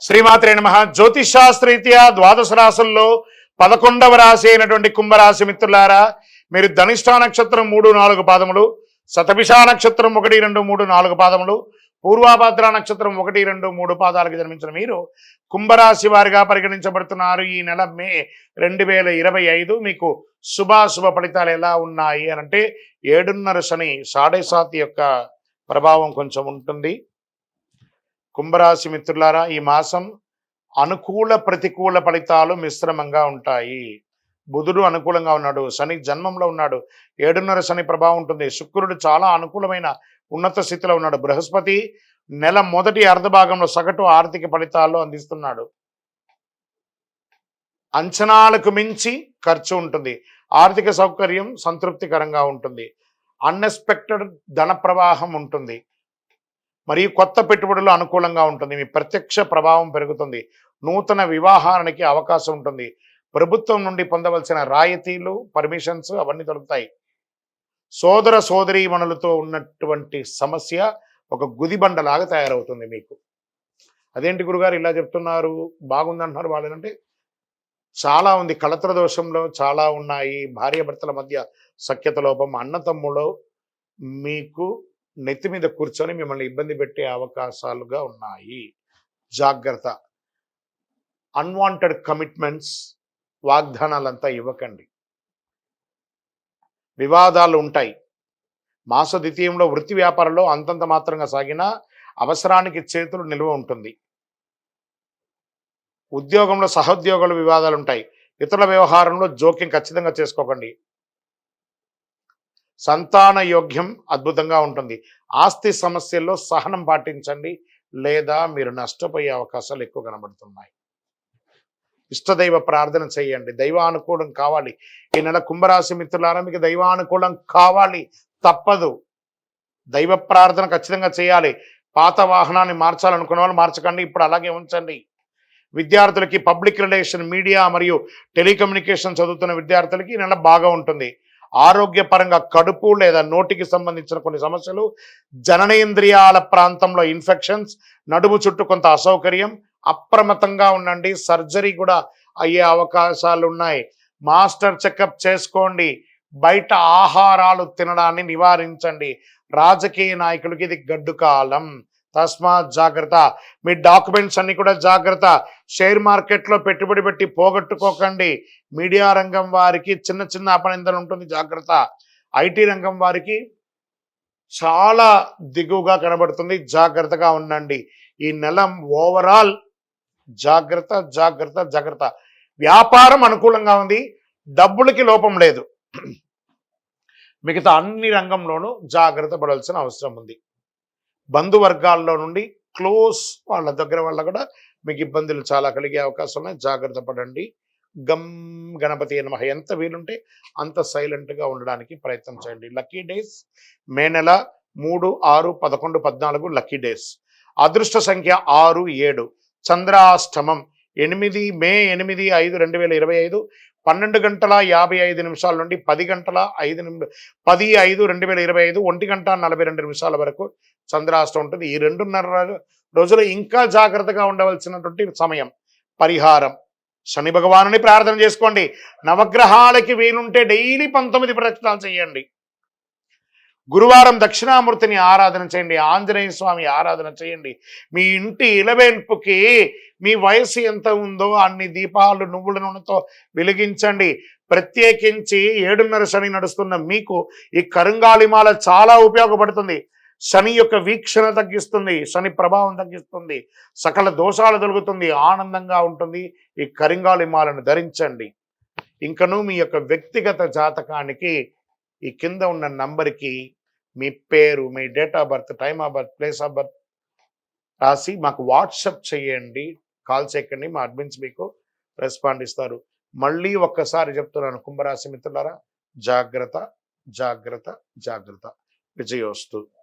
శ్రీమాత్రే నమః. జ్యోతిషాస్త్రరీత్యా ద్వాదశ రాశుల్లో 11వ రాశి అయినటువంటి కుంభరాశి మిత్రులారా, మీరు ధనిష్ఠా నక్షత్రం 3-4 పాదములు, శతభిష నక్షత్రం 1-2-3-4 పాదములు, పూర్వాభద్ర నక్షత్రం 1-2-3 పాదాలకు జన్మించిన మీరు కుంభరాశి వారిగా పరిగణించబడుతున్నారు. ఈ నెల మే 2025 మీకు శుభాశుభ ఫలితాలు ఎలా ఉన్నాయి అనంటే 7.5 శని 7.5 యొక్క ప్రభావం కొంచెం ఉంటుంది. కుంభరాశి మిత్రులారా, ఈ మాసం అనుకూల ప్రతికూల ఫలితాలు మిశ్రమంగా ఉంటాయి. బుధుడు అనుకూలంగా ఉన్నాడు, శని జన్మంలో ఉన్నాడు, 7.5 శని ప్రభావం ఉంటుంది. శుక్రుడు చాలా అనుకూలమైన ఉన్నత స్థితిలో ఉన్నాడు. బృహస్పతి నెల మొదటి అర్ధభాగంలో సగటు ఆర్థిక ఫలితాల్లో అందిస్తున్నాడు. అంచనాలకు మించి ఖర్చు ఉంటుంది. ఆర్థిక సౌకర్యం సంతృప్తికరంగా ఉంటుంది. అన్ఎక్స్పెక్టెడ్ ధన ప్రవాహం ఉంటుంది. మరియు కొత్త పెట్టుబడులు అనుకూలంగా ఉంటుంది. మీ ప్రత్యక్ష ప్రభావం పెరుగుతుంది. నూతన వివాహానికి అవకాశం ఉంటుంది. ప్రభుత్వం నుండి పొందవలసిన రాయితీలు, పర్మిషన్స్ అవన్నీ దొరుకుతాయి. సోదర సోదరీమణులతో ఉన్నటువంటి సమస్య ఒక గుదిబండలాగా తయారవుతుంది మీకు. అదేంటి గురుగారు ఇలా చెప్తున్నారు, బాగుందంటున్నారు వాళ్ళనంటే చాలా ఉంది. కళత్ర దోషంలో చాలా ఉన్నాయి. భార్యాభర్తల మధ్య సఖ్యత లోపం, అన్నతమ్ములో మీకు నెత్తి మీద కూర్చొని మిమ్మల్ని ఇబ్బంది పెట్టే అవకాశాలుగా ఉన్నాయి. జాగ్రత్త. అన్వాంటెడ్ కమిట్మెంట్స్, వాగ్దానాలంతా ఇవ్వకండి. వివాదాలు ఉంటాయి. మాస ద్వితీయంలో వృత్తి వ్యాపారంలో అంతంత మాత్రంగా సాగినా అవసరానికి చేతులు నిల్వ ఉంటుంది. ఉద్యోగంలో సహోద్యోగుల వివాదాలు ఉంటాయి. ఇతరుల వ్యవహారంలో జోక్యం ఖచ్చితంగా చేసుకోకండి. సంతాన యోగ్యం అద్భుతంగా ఉంటుంది. ఆస్తి సమస్యల్లో సహనం పాటించండి, లేదా మీరు నష్టపోయే అవకాశాలు ఎక్కువ కనబడుతున్నాయి. ఇష్టదైవ ప్రార్థన చేయండి. దైవానుకూలం కావాలి. ఈ నెల కుంభరాశి మిత్రులారా, మీకు దైవానుకూలం కావాలి, తప్పదు. దైవ ప్రార్థన ఖచ్చితంగా చేయాలి. పాత వాహనాన్ని మార్చాలనుకున్న వాళ్ళు మార్చకండి, ఇప్పుడు అలాగే ఉంచండి. విద్యార్థులకి పబ్లిక్ రిలేషన్, మీడియా మరియు టెలికమ్యూనికేషన్ చదువుతున్న విద్యార్థులకి ఈ నెల బాగా ఉంటుంది. ఆరోగ్యపరంగా కడుపు లేదా నోటికి సంబంధించిన కొన్ని సమస్యలు, జననేంద్రియాల ప్రాంతంలో ఇన్ఫెక్షన్స్, నడుము చుట్టూ కొంత అసౌకర్యం, అప్రమత్తంగా ఉండండి. సర్జరీ కూడా అయ్యే అవకాశాలు ఉన్నాయి. మాస్టర్ చెకప్ చేసుకోండి. బయట ఆహారాలు తినడాన్ని నివారించండి. రాజకీయ నాయకులకి ఇది గడ్డు కాలం, తస్మాత్ జాగ్రత్త. మీ డాక్యుమెంట్స్ అన్ని కూడా జాగ్రత్త. షేర్ మార్కెట్లో పెట్టుబడి పెట్టి పోగొట్టుకోకండి. మీడియా రంగం వారికి చిన్న చిన్న అపనిందలు ఉంటుంది, జాగ్రత్త. ఐటీ రంగం వారికి చాలా దిగువగా కనబడుతుంది, జాగ్రత్తగా ఉండండి. ఈ నెల ఓవరాల్ జాగ్రత్త జాగ్రత్త జాగ్రత్త. వ్యాపారం అనుకూలంగా ఉంది, డబ్బులకి లోపం లేదు. మిగతా అన్ని రంగంలోనూ జాగ్రత్త పడాల్సిన అవసరం ఉంది. బంధువర్గాల్లో నుండి క్లోజ్ వాళ్ళ దగ్గర వల్ల కూడా మీకు ఇబ్బందులు చాలా కలిగే అవకాశం ఉన్నాయి, జాగ్రత్త పడండి. గం గణపతి నమః. ఎంత వీలుంటే అంత సైలెంట్గా ఉండడానికి ప్రయత్నం చేయండి. లక్కీ డేస్ మే నెల 3, 6, 11, 14 లక్కీ డేస్. అదృష్ట సంఖ్య 6, 7. చంద్రాష్టమం 8 మే 8, 5, 2025 12:55 నుండి 10:05, 10/5/2025 1:42 వరకు చంద్రాష్టం ఉంటుంది. ఈ 2.5 రోజులు ఇంకా జాగ్రత్తగా ఉండవలసినటువంటి సమయం. పరిహారం, శని భగవానుని ప్రార్థన చేసుకోండి. నవగ్రహాలకి వీలుంటే డైలీ 19 ప్రదక్షిణాలు చేయండి. గురువారం దక్షిణామూర్తిని ఆరాధన చేయండి. ఆంజనేయ స్వామి ఆరాధన చేయండి. మీ ఇంటి ఇలవేల్పుకి మీ వయసు ఎంత ఉందో అన్ని దీపాలు నువ్వుల నూనెతో వెలిగించండి. ప్రత్యేకించి 7.5 శని నడుస్తున్న మీకు ఈ కరుంగాలిమాల చాలా ఉపయోగపడుతుంది. శని యొక్క వీక్షణ తగ్గిస్తుంది, శని ప్రభావం తగ్గిస్తుంది, సకల దోషాలు తొలగుతుంది, ఆనందంగా ఉంటుంది. ఈ కరుంగాలిమాలను ధరించండి. ఇంకను మీ యొక్క వ్యక్తిగత జాతకానికి ఈ కింద ఉన్న నంబర్కి మీ పేరు, మీ date of birth, time of birth, place of birth రాసి మాకు వాట్సప్ చేయండి. కాల్ చేయకండి, మా అడ్మిన్స్ మీకు రెస్పాండ్ ఇస్తారు. మళ్ళీ ఒక్కసారి చెప్తున్నాను కుంభరాశి మిత్రులారా, జాగ్రత్త జాగ్రత్త జాగ్రత్త. విజయోస్తు.